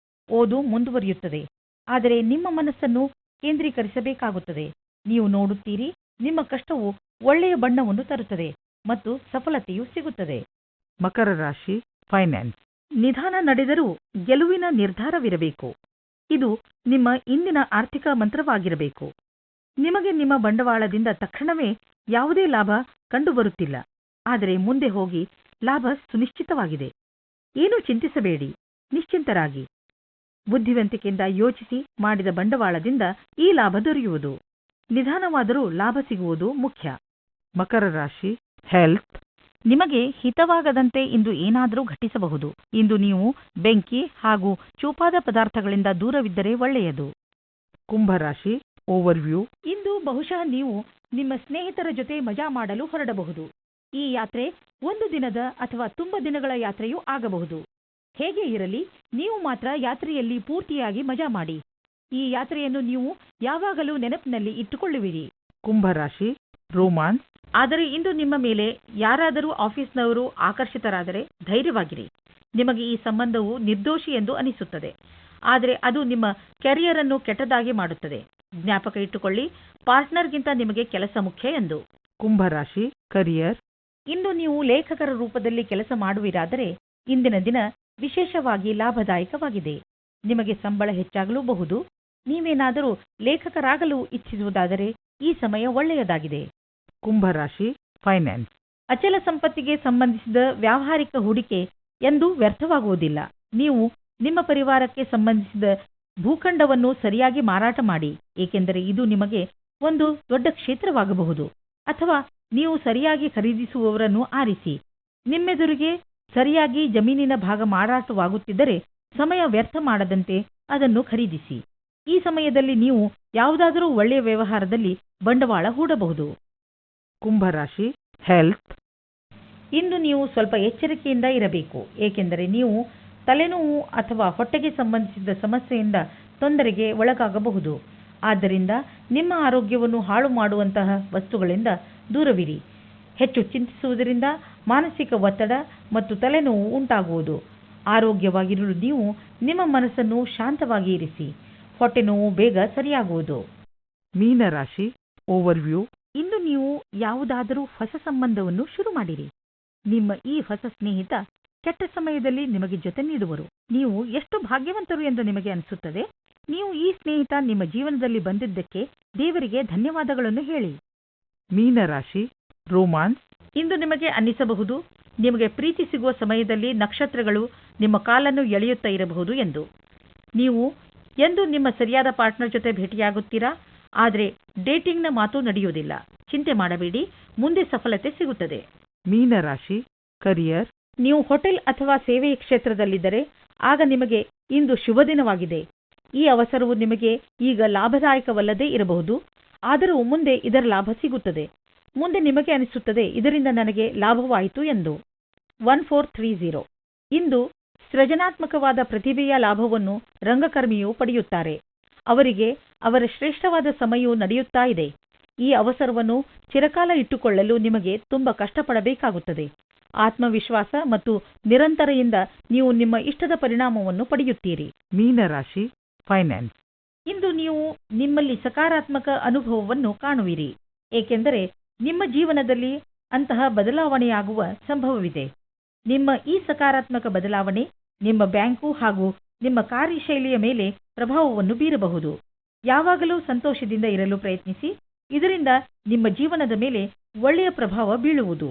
ಓದು ಮುಂದುವರಿಯುತ್ತದೆ. ಆದರೆ ನಿಮ್ಮ ಮನಸ್ಸನ್ನು ಕೇಂದ್ರೀಕರಿಸಬೇಕಾಗುತ್ತದೆ. ನೀವು ನೋಡುತ್ತೀರಿ, ನಿಮ್ಮ ಕಷ್ಟವು ಒಳ್ಳೆಯ ಬಣ್ಣವನ್ನು ತರುತ್ತದೆ ಮತ್ತು ಸಫಲತೆಯೂ ಸಿಗುತ್ತದೆ. ಮಕರ ರಾಶಿ ಫೈನಾನ್ಸ್. ನಿಧಾನ ನಡೆದರೂ ಗೆಲುವಿನ ನಿರ್ಧಾರವಿರಬೇಕು. ಇದು ನಿಮ್ಮ ಇಂದಿನ ಆರ್ಥಿಕ ಮಂತ್ರವಾಗಿರಬೇಕು. ನಿಮಗೆ ನಿಮ್ಮ ಬಂಡವಾಳದಿಂದ ತಕ್ಷಣವೇ ಯಾವುದೇ ಲಾಭ ಕಂಡುಬರುತ್ತಿಲ್ಲ, ಆದರೆ ಮುಂದೆ ಹೋಗಿ ಲಾಭ ಸುನಿಶ್ಚಿತವಾಗಿದೆ. ಏನೂ ಚಿಂತಿಸಬೇಡಿ, ನಿಶ್ಚಿಂತರಾಗಿ. ಬುದ್ಧಿವಂತಿಕೆಯಿಂದ ಯೋಚಿಸಿ ಮಾಡಿದ ಬಂಡವಾಳದಿಂದ ಈ ಲಾಭ ದೊರೆಯುವುದು. ನಿಧಾನವಾದರೂ ಲಾಭ ಸಿಗುವುದು ಮುಖ್ಯ. ಮಕರ ರಾಶಿ ಹೆಲ್ತ್. ನಿಮಗೆ ಹಿತವಾಗದಂತೆ ಇಂದು ಏನಾದರೂ ಘಟಿಸಬಹುದು. ಇಂದು ನೀವು ಬೆಂಕಿ ಹಾಗೂ ಚೂಪಾದ ಪದಾರ್ಥಗಳಿಂದ ದೂರವಿದ್ದರೆ ಒಳ್ಳೆಯದು. ಕುಂಭರಾಶಿ ಓವರ್ವ್ಯೂ. ಇಂದು ಬಹುಶಃ ನೀವು ನಿಮ್ಮ ಸ್ನೇಹಿತರ ಜೊತೆ ಮಜಾ ಮಾಡಲು ಹೊರಡಬಹುದು. ಈ ಯಾತ್ರೆ ಒಂದು ದಿನದ ಅಥವಾ ತುಂಬ ದಿನಗಳ ಯಾತ್ರೆಯೂ ಆಗಬಹುದು. ಹೇಗೆ ಇರಲಿ, ನೀವು ಮಾತ್ರ ಯಾತ್ರೆಯಲ್ಲಿ ಪೂರ್ತಿಯಾಗಿ ಮಜಾ ಮಾಡಿ. ಈ ಯಾತ್ರೆಯನ್ನು ನೀವು ಯಾವಾಗಲೂ ನೆನಪಿನಲ್ಲಿ ಇಟ್ಟುಕೊಳ್ಳುವಿರಿ. ಕುಂಭರಾಶಿ ರೋಮಾನ್ಸ್. ಆದರೆ ಇಂದು ನಿಮ್ಮ ಮೇಲೆ ಯಾರಾದರೂ ಆಫೀಸ್ನವರು ಆಕರ್ಷಿತರಾದರೆ ಧೈರ್ಯವಾಗಿರಿ. ನಿಮಗೆ ಈ ಸಂಬಂಧವು ನಿರ್ದೋಷಿ ಎಂದು ಅನಿಸುತ್ತದೆ, ಆದರೆ ಅದು ನಿಮ್ಮ ಕೆರಿಯರ್ ಅನ್ನು ಕೆಟ್ಟದಾಗಿ ಮಾಡುತ್ತದೆ. ಜ್ಞಾಪಕ ಇಟ್ಟುಕೊಳ್ಳಿ, ಪಾರ್ಟ್ನರ್ಗಿಂತ ನಿಮಗೆ ಕೆಲಸ ಮುಖ್ಯ ಎಂದು. ಕುಂಭರಾಶಿ ಕರಿಯರ್. ಇಂದು ನೀವು ಲೇಖಕರ ರೂಪದಲ್ಲಿ ಕೆಲಸ ಮಾಡುವಿರಾದರೆ ಇಂದಿನ ದಿನ ವಿಶೇಷವಾಗಿ ಲಾಭದಾಯಕವಾಗಿದೆ. ನಿಮಗೆ ಸಂಬಳ ಹೆಚ್ಚಾಗಲೂಬಹುದು. ನೀವೇನಾದರೂ ಲೇಖಕರಾಗಲು ಇಚ್ಛಿಸುವುದಾದರೆ ಈ ಸಮಯ ಒಳ್ಳೆಯದಾಗಿದೆ. ಕುಂಭರಾಶಿ ಫೈನಾನ್ಸ್. ಅಚಲ ಸಂಪತ್ತಿಗೆ ಸಂಬಂಧಿಸಿದ ವ್ಯಾವಹಾರಿಕ ಹೂಡಿಕೆ ಎಂದೂ ವ್ಯರ್ಥವಾಗುವುದಿಲ್ಲ. ನೀವು ನಿಮ್ಮ ಪರಿವಾರಕ್ಕೆ ಸಂಬಂಧಿಸಿದ ಭೂಖಂಡವನ್ನು ಸರಿಯಾಗಿ ಮಾರಾಟ ಮಾಡಿ, ಏಕೆಂದರೆ ಇದು ನಿಮಗೆ ಒಂದು ದೊಡ್ಡ ಕ್ಷೇತ್ರವಾಗಬಹುದು. ಅಥವಾ ನೀವು ಸರಿಯಾಗಿ ಖರೀದಿಸುವವರನ್ನು ಆರಿಸಿ. ನಿಮ್ಮೆದುರಿಗೆ ಸರಿಯಾಗಿ ಜಮೀನಿನ ಭಾಗ ಮಾರಾಟವಾಗುತ್ತಿದ್ದರೆ ಸಮಯ ವ್ಯರ್ಥ ಮಾಡದಂತೆ ಅದನ್ನು ಖರೀದಿಸಿ. ಈ ಸಮಯದಲ್ಲಿ ನೀವು ಯಾವುದಾದರೂ ಒಳ್ಳೆಯ ವ್ಯವಹಾರದಲ್ಲಿ ಬಂಡವಾಳ ಹೂಡಬಹುದು. ಕುಂಭರಾಶಿ ಹೆಲ್ತ್. ಇಂದು ನೀವು ಸ್ವಲ್ಪ ಎಚ್ಚರಿಕೆಯಿಂದ ಇರಬೇಕು, ಏಕೆಂದರೆ ನೀವು ತಲೆನೋವು ಅಥವಾ ಹೊಟ್ಟೆಗೆ ಸಂಬಂಧಿಸಿದ ಸಮಸ್ಯೆಯಿಂದ ತೊಂದರೆಗೆ ಒಳಗಾಗಬಹುದು. ಆದ್ದರಿಂದ ನಿಮ್ಮ ಆರೋಗ್ಯವನ್ನು ಹಾಳು ಮಾಡುವಂತಹ ವಸ್ತುಗಳಿಂದ ದೂರವಿರಿ. ಹೆಚ್ಚು ಚಿಂತಿಸುವುದರಿಂದ ಮಾನಸಿಕ ಒತ್ತಡ ಮತ್ತು ತಲೆನೋವು ಉಂಟಾಗುವುದು. ಆರೋಗ್ಯವಾಗಿರಲು ನೀವು ನಿಮ್ಮ ಮನಸ್ಸನ್ನು ಶಾಂತವಾಗಿ ಇರಿಸಿ. ಹೊಟ್ಟೆ ನೋವು ಬೇಗ ಸರಿಯಾಗುವುದು. ಮೀನರಾಶಿ ಓವರ್ವ್ಯೂ. ಇಂದು ನೀವು ಯಾವುದಾದರೂ ಹೊಸ ಸಂಬಂಧವನ್ನು ಶುರು ಮಾಡಿರಿ. ನಿಮ್ಮ ಈ ಹೊಸ ಸ್ನೇಹಿತ ಕೆಟ್ಟ ಸಮಯದಲ್ಲಿ ನಿಮಗೆ ಜೊತೆ ನೀಡುವರು. ನೀವು ಎಷ್ಟು ಭಾಗ್ಯವಂತರು ಎಂದು ನಿಮಗೆ ಅನಿಸುತ್ತದೆ. ನೀವು ಈ ಸ್ನೇಹಿತ ನಿಮ್ಮ ಜೀವನದಲ್ಲಿ ಬಂದಿದ್ದಕ್ಕೆ ದೇವರಿಗೆ ಧನ್ಯವಾದಗಳನ್ನು ಹೇಳಿ. ಮೀನರಾಶಿ ರೋಮಾನ್ಸ್. ಇಂದು ನಿಮಗೆ ಅನ್ನಿಸಬಹುದು, ನಿಮಗೆ ಪ್ರೀತಿ ಸಿಗುವ ಸಮಯದಲ್ಲಿ ನಕ್ಷತ್ರಗಳು ನಿಮ್ಮ ಕಾಲನ್ನು ಎಳೆಯುತ್ತಾ ಇರಬಹುದು ಎಂದು. ನೀವು ಎಂದು ನಿಮ್ಮ ಸರಿಯಾದ ಪಾರ್ಟ್ನರ್ ಜೊತೆ ಭೇಟಿಯಾಗುತ್ತೀರಾ, ಆದರೆ ಡೇಟಿಂಗ್ನ ಮಾತು ನಡೆಯುವುದಿಲ್ಲ. ಚಿಂತೆ ಮಾಡಬೇಡಿ, ಮುಂದೆ ಸಫಲತೆ ಸಿಗುತ್ತದೆ. ಮೀನರಾಶಿ ಕರಿಯರ್. ನೀವು ಹೋಟೆಲ್ ಅಥವಾ ಸೇವೆಯ ಕ್ಷೇತ್ರದಲ್ಲಿದ್ದರೆ ಆಗ ನಿಮಗೆ ಇಂದು ಶುಭ ದಿನವಾಗಿದೆ. ಈ ಅವಸರವು ನಿಮಗೆ ಈಗ ಲಾಭದಾಯಕವಲ್ಲದೇ ಇರಬಹುದು, ಆದರೂ ಮುಂದೆ ಇದರ ಲಾಭ ಸಿಗುತ್ತದೆ. ಮುಂದೆ ನಿಮಗೆ ಅನಿಸುತ್ತದೆ ಇದರಿಂದ ನನಗೆ ಲಾಭವಾಯಿತು ಎಂದು. 1430 ಇಂದು ಸೃಜನಾತ್ಮಕವಾದ ಪ್ರತಿಭೆಯ ಲಾಭವನ್ನು ರಂಗಕರ್ಮಿಯು ಪಡೆಯುತ್ತಾರೆ. ಅವರಿಗೆ ಅವರ ಶ್ರೇಷ್ಠವಾದ ಸಮಯವು ನಡೆಯುತ್ತಾ ಇದೆ. ಈ ಅವಸರವನ್ನು ಚಿರಕಾಲ ಇಟ್ಟುಕೊಳ್ಳಲು ನಿಮಗೆ ತುಂಬಾ ಕಷ್ಟಪಡಬೇಕಾಗುತ್ತದೆ. ಆತ್ಮವಿಶ್ವಾಸ ಮತ್ತು ನಿರಂತರೆಯಿಂದ ನೀವು ನಿಮ್ಮ ಇಷ್ಟದ ಪರಿಣಾಮವನ್ನು ಪಡೆಯುತ್ತೀರಿ. ಮೀನರಾಶಿ ಫೈನಾನ್ಸ್. ಇಂದು ನೀವು ನಿಮ್ಮಲ್ಲಿ ಸಕಾರಾತ್ಮಕ ಅನುಭವವನ್ನು ಕಾಣುವಿರಿ, ಏಕೆಂದರೆ ನಿಮ್ಮ ಜೀವನದಲ್ಲಿ ಅಂತಹ ಬದಲಾವಣೆಯಾಗುವ ಸಂಭವವಿದೆ. ನಿಮ್ಮ ಈ ಸಕಾರಾತ್ಮಕ ಬದಲಾವಣೆ ನಿಮ್ಮ ಬ್ಯಾಂಕು ಹಾಗೂ ನಿಮ್ಮ ಕಾರ್ಯಶೈಲಿಯ ಮೇಲೆ ಪ್ರಭಾವವನ್ನು ಬೀರಬಹುದು. ಯಾವಾಗಲೂ ಸಂತೋಷದಿಂದ ಇರಲು ಪ್ರಯತ್ನಿಸಿ, ಇದರಿಂದ ನಿಮ್ಮ ಜೀವನದ ಮೇಲೆ ಒಳ್ಳೆಯ ಪ್ರಭಾವ ಬೀಳುವುದು.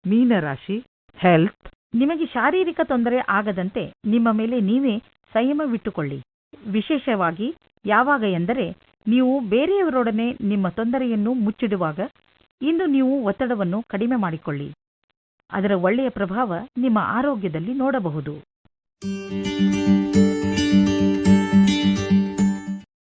ಮೀನರಾಶಿ ಹೆಲ್ತ್. ನಿಮಗೆ ಶಾರೀರಿಕ ತೊಂದರೆ ಆಗದಂತೆ ನಿಮ್ಮ ಮೇಲೆ ನೀವೇ ಸಂಯಮವಿಟ್ಟುಕೊಳ್ಳಿ. ವಿಶೇಷವಾಗಿ ಯಾವಾಗ ಎಂದರೆ ನೀವು ಬೇರೆಯವರೊಡನೆ ನಿಮ್ಮ ತೊಂದರೆಯನ್ನು ಮುಚ್ಚಿಡುವಾಗ. ಇಂದು ನೀವು ಒತ್ತಡವನ್ನು ಕಡಿಮೆ ಮಾಡಿಕೊಳ್ಳಿ. ಅದರ ಒಳ್ಳೆಯ ಪ್ರಭಾವ ನಿಮ್ಮ ಆರೋಗ್ಯದಲ್ಲಿ ನೋಡಬಹುದು.